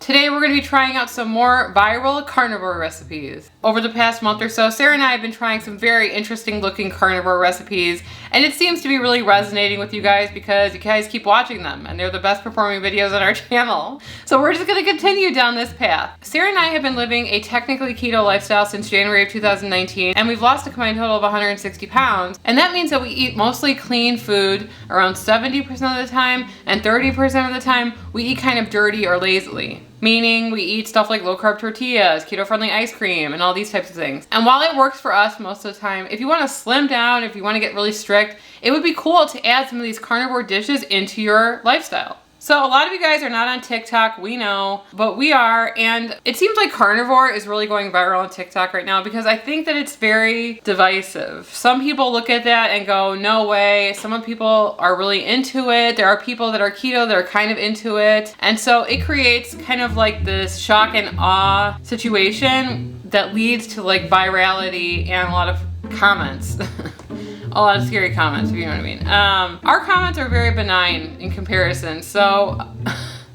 Today we're going to be trying out some more viral carnivore recipes. Over the past month or so, Sarah and I have been trying some very interesting looking carnivore recipes, and it seems to be really resonating with you guys because you guys keep watching them and they're the best performing videos on our channel. So we're just going to continue down this path. Sarah and I have been living a technically keto lifestyle since January of 2019, and we've lost a combined total of 160 pounds. And that means that we eat mostly clean food around 70% of the time, and 30% of the time we eat kind of dirty or lazily. Meaning we eat stuff like low carb tortillas, keto friendly ice cream, and all these types of things. And while it works for us most of the time, if you want to slim down, if you want to get really strict, it would be cool to add some of these carnivore dishes into your lifestyle. So a lot of you guys are not on TikTok, we know, but we are, and it seems like carnivore is really going viral on TikTok right now because I think that it's very divisive. Some people look at that and go, no way. Some people are really into it. There are people that are keto that are kind of into it. And so it creates kind of like this shock and awe situation that leads to like virality and a lot of comments. A lot of scary comments, if you know what I mean. Our comments are very benign in comparison, so...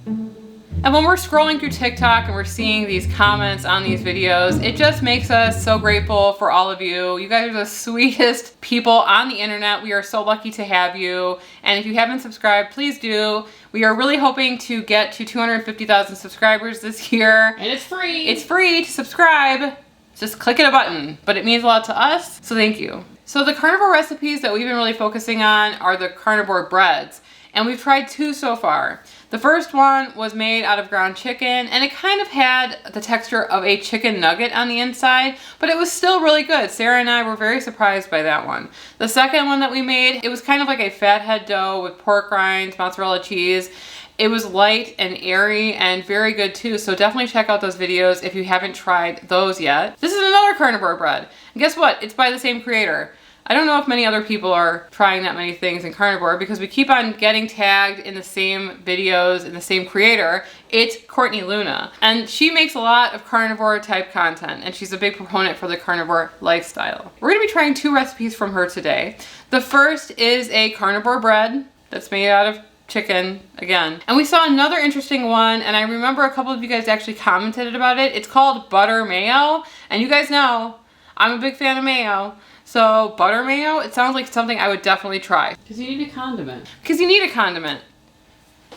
And when we're scrolling through TikTok and we're seeing these comments on these videos, it just makes us so grateful for all of you. You guys are the sweetest people on the internet. We are so lucky to have you. And if you haven't subscribed, please do. We are really hoping to get to 250,000 subscribers this year. And it's free. It's free to subscribe. Just clicking a button, but it means a lot to us, so thank you. So the carnivore recipes that we've been really focusing on are the carnivore breads, and we've tried 2 so far. The first one was made out of ground chicken, and it kind of had the texture of a chicken nugget on the inside, but it was still really good. Sarah and I were very surprised by that one. The second one that we made, it was kind of like a fathead dough with pork rinds, mozzarella cheese. It was light and airy and very good too, so definitely check out those videos if you haven't tried those yet. This is another carnivore bread, and guess what? It's by the same creator. I don't know if many other people are trying that many things in carnivore because we keep on getting tagged in the same videos and the same creator. It's Courtney Luna, and she makes a lot of carnivore type content, and she's a big proponent for the carnivore lifestyle. We're gonna be trying 2 recipes from her today. The first is a carnivore bread that's made out of chicken again. And we saw another interesting one, and I remember a couple of you guys actually commented about it. It's called butter mayo, and you guys know I'm a big fan of mayo. So butter mayo, it sounds like something I would definitely try. Because you need a condiment. Because you need a condiment.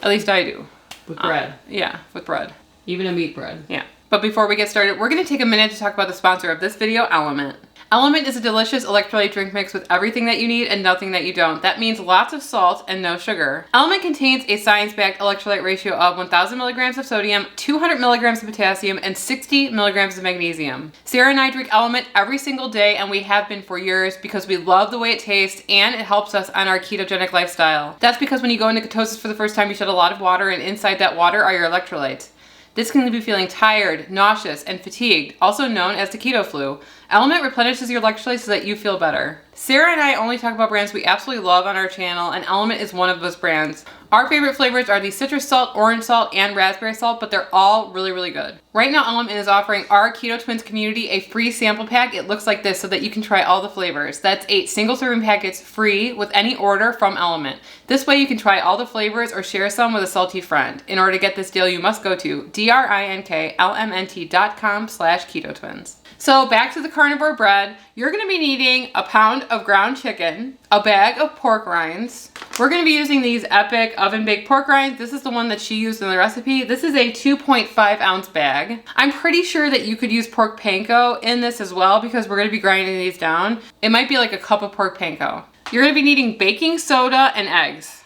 At least I do. With bread. Yeah, with bread. Even a meat bread. Yeah. But before we get started, we're going to take a minute to talk about the sponsor of this video, Element. Element is a delicious electrolyte drink mix with everything that you need and nothing that you don't. That means lots of salt and no sugar. Element contains a science-backed electrolyte ratio of 1,000 milligrams of sodium, 200 milligrams of potassium, and 60 milligrams of magnesium. Sarah and I drink Element every single day, and we have been for years because we love the way it tastes and it helps us on our ketogenic lifestyle. That's because when you go into ketosis for the first time, you shed a lot of water, and inside that water are your electrolytes. This can leave you feeling tired, nauseous, and fatigued, also known as the keto flu. Element replenishes your electrolytes so that you feel better. Sarah and I only talk about brands we absolutely love on our channel, and Element is one of those brands. Our favorite flavors are the citrus salt, orange salt, and raspberry salt, but they're all really, really good. Right now, Element is offering our Keto Twins community a free sample pack. It looks like this so that you can try all the flavors. That's 8 single serving packets free with any order from Element. This way you can try all the flavors or share some with a salty friend. In order to get this deal, you must go to drinklmnt.com/ketotwins. So back to the carnivore bread. You're gonna be needing a pound of ground chicken, a bag of pork rinds. We're gonna be using these Epic oven baked pork rinds. This is the one that she used in the recipe. This is a 2.5 ounce bag. I'm pretty sure that you could use pork panko in this as well because we're gonna be grinding these down. It might be like a cup of pork panko. You're gonna be needing baking soda and eggs.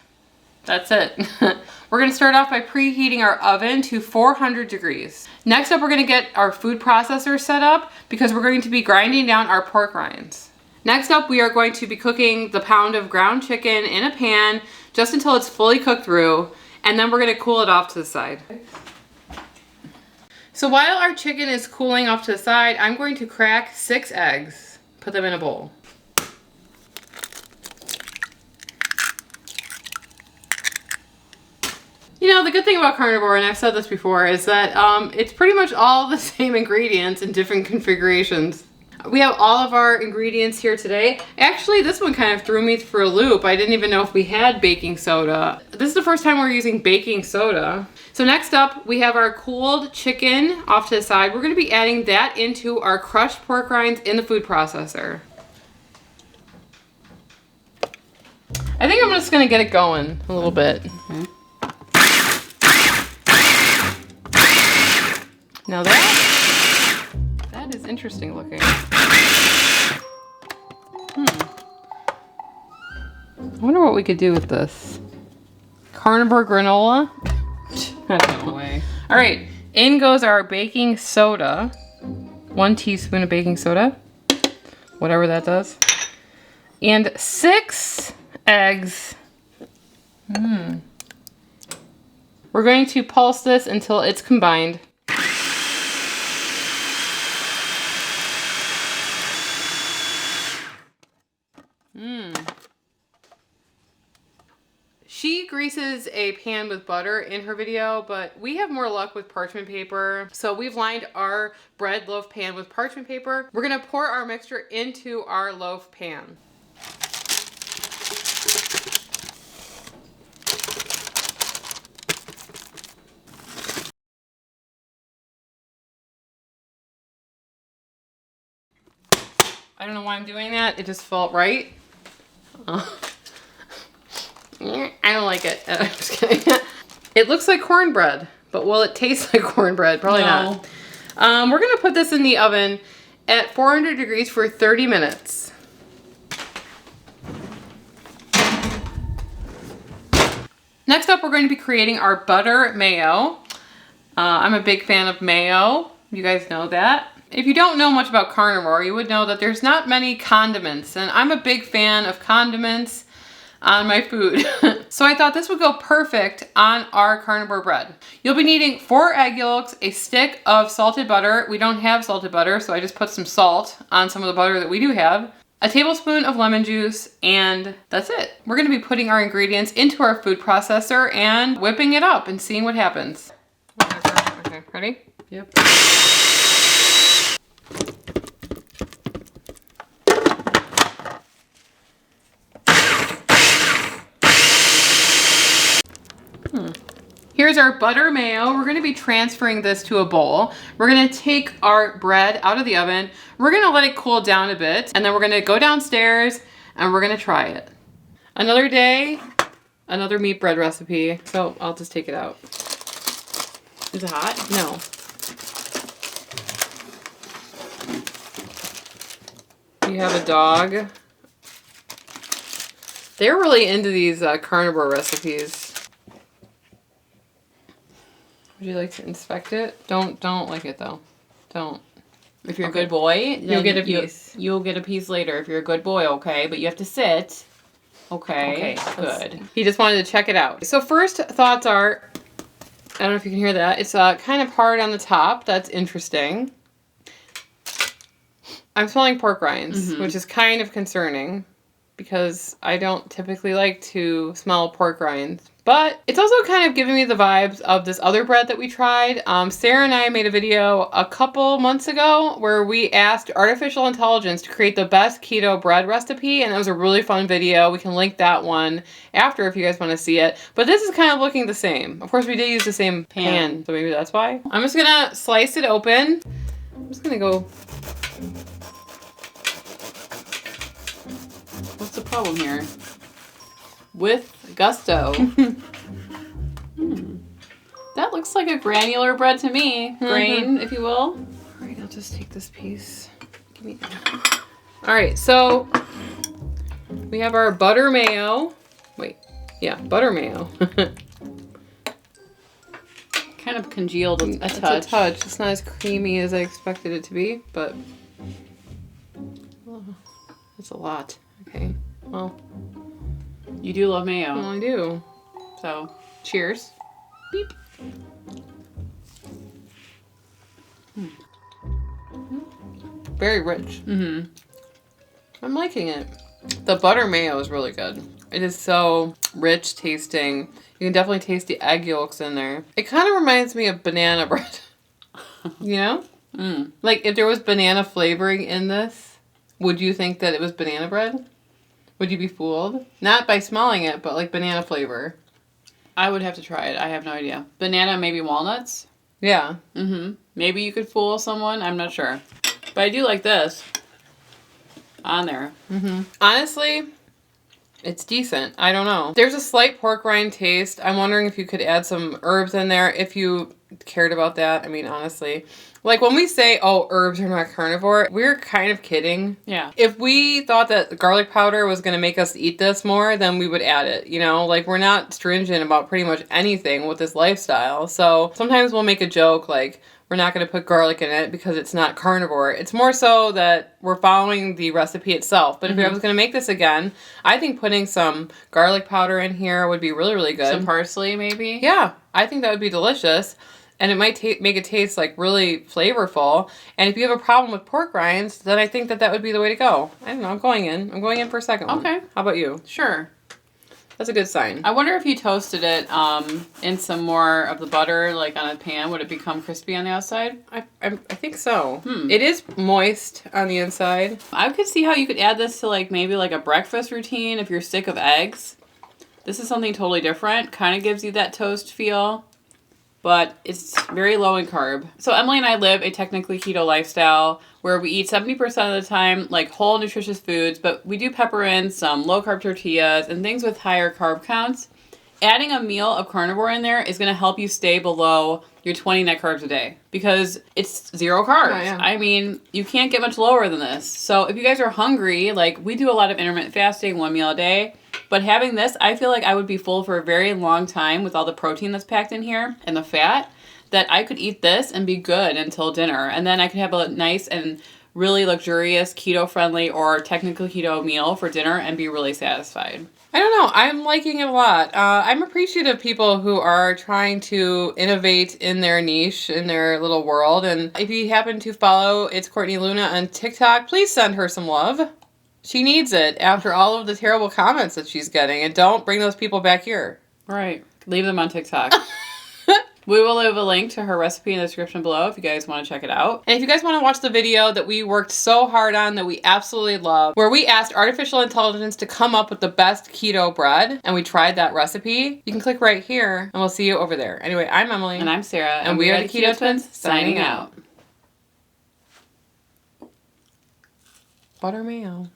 That's it. We're gonna start off by preheating our oven to 400 degrees. Next up, we're gonna get our food processor set up because we're going to be grinding down our pork rinds. Next up, we are going to be cooking the pound of ground chicken in a pan just until it's fully cooked through, and then we're gonna cool it off to the side. So while our chicken is cooling off to the side, I'm going to crack 6 eggs, put them in a bowl. You know, the good thing about carnivore, and I've said this before, is that it's pretty much all the same ingredients in different configurations. We have all of our ingredients here today. Actually, this one kind of threw me for a loop. I didn't even know if we had baking soda. This is the first time we're using baking soda. So next up, we have our cooled chicken off to the side. We're gonna be adding that into our crushed pork rinds in the food processor. I think I'm just gonna get it going a little bit. Okay. Now that is interesting looking. I wonder what we could do with this. Carnivore granola? No way. All right, in goes our baking soda. 1 teaspoon of baking soda, whatever that does. And 6 eggs. We're going to pulse this until it's combined. She greases a pan with butter in her video, but we have more luck with parchment paper. So we've lined our bread loaf pan with parchment paper. We're gonna pour our mixture into our loaf pan. I don't know why I'm doing that. It just felt right. I don't like it. I'm just kidding. It looks like cornbread, but will it taste like cornbread? Probably not. We're gonna put this in the oven at 400 degrees for 30 minutes. Next up, we're going to be creating our butter mayo. I'm a big fan of mayo. You guys know that. If you don't know much about carnivore, you would know that there's not many condiments, and I'm a big fan of condiments on my food. So I thought this would go perfect on our carnivore bread. You'll be needing 4 egg yolks, a stick of salted butter. We don't have salted butter, so I just put some salt on some of the butter that we do have. A tablespoon of lemon juice, and that's it. We're gonna be putting our ingredients into our food processor and whipping it up and seeing what happens. Okay, ready? Yep. Here's our butter mayo. We're gonna be transferring this to a bowl. We're gonna take our bread out of the oven. We're gonna let it cool down a bit, and then we're gonna go downstairs and we're gonna try it. Another day, another meat bread recipe. So I'll just take it out. Is it hot? No. You have a dog. They're really into these carnivore recipes. Would you like to inspect it? Don't lick it though. Don't. If you're a good boy, You'll get a piece. You'll get a piece later if you're a good boy, okay? But you have to sit. Okay, good. He just wanted to check it out. So first thoughts are, I don't know if you can hear that. It's kind of hard on the top. That's interesting. I'm smelling pork rinds, which is kind of concerning because I don't typically like to smell pork rinds. But it's also kind of giving me the vibes of this other bread that we tried. Sarah and I made a video a couple months ago where we asked artificial intelligence to create the best keto bread recipe, and it was a really fun video. We can link that one after if you guys want to see it. But this is kind of looking the same. Of course, we did use the same pan, so maybe that's why. I'm just gonna slice it open. I'm just gonna go. What's the problem here? With gusto. That looks like a granular bread to me. Grain, if you will. All right, I'll just take this piece. Give me that. All right, so we have our butter mayo. Wait, yeah, butter mayo. Kind of congealed a It's touch. a touch. It's not as creamy as I expected it to be, but it's a lot. Okay, well. You do love mayo. Well, I do. So, Cheers. beep. Very rich. I'm liking it. The butter mayo is really good. It is so rich tasting. You can definitely taste the egg yolks in there. It kind of reminds me of banana bread. You know? Like if there was banana flavoring in this, would you think that it was banana bread? Would you be fooled? Not by smelling it, but like banana flavor. I would have to try it. I have no idea. Banana, maybe walnuts? Yeah. Maybe you could fool someone. I'm not sure. But I do like this on there. Honestly, it's decent. I don't know. There's a slight pork rind taste. I'm wondering if you could add some herbs in there if you cared about that. I mean, honestly. Like when we say, oh, herbs are not carnivore, we're kind of kidding. Yeah. If we thought that garlic powder was going to make us eat this more, then we would add it, you know? Like we're not stringent about pretty much anything with this lifestyle. So sometimes we'll make a joke like, we're not going to put garlic in it because it's not carnivore. It's more so that we're following the recipe itself. But if I was going to make this again, I think putting some garlic powder in here would be really, really good. Some parsley, maybe? Yeah, I think that would be delicious. And it might make it taste like really flavorful. And if you have a problem with pork rinds, then I think that that would be the way to go. I don't know. I'm going in for a second one. Okay. How about you? Sure. That's a good sign. I wonder if you toasted it in some more of the butter, like on a pan, would it become crispy on the outside? I think so. It is moist on the inside. I could see how you could add this to like maybe like a breakfast routine if you're sick of eggs. This is something totally different. Kind of gives you that toast feel, but it's very low in carb. So Emily and I live a technically keto lifestyle where we eat 70% of the time like whole nutritious foods, but we do pepper in some low carb tortillas and things with higher carb counts. Adding a meal of carnivore in there is going to help you stay below your 20 net carbs a day because it's 0 carbs. Oh, yeah. I mean, you can't get much lower than this. So if you guys are hungry, like we do a lot of intermittent fasting, 1 meal a day. But having this, I feel like I would be full for a very long time with all the protein that's packed in here and the fat, that I could eat this and be good until dinner. And then I could have a nice and really luxurious keto-friendly or technical keto meal for dinner and be really satisfied. I don't know. I'm liking it a lot. I'm appreciative of people who are trying to innovate in their niche, in their little world. And if you happen to follow It's Courtney Luna on TikTok, please send her some love. She needs it after all of the terrible comments that she's getting. And don't bring those people back here. Right. Leave them on TikTok. We will leave a link to her recipe in the description below if you guys want to check it out. And if you guys want to watch the video that we worked so hard on that we absolutely love, where we asked artificial intelligence to come up with the best keto bread, and we tried that recipe, you can click right here, and we'll see you over there. Anyway, I'm Emily. And I'm Sarah. And we are the Keto Twins, signing out. Butter mayo.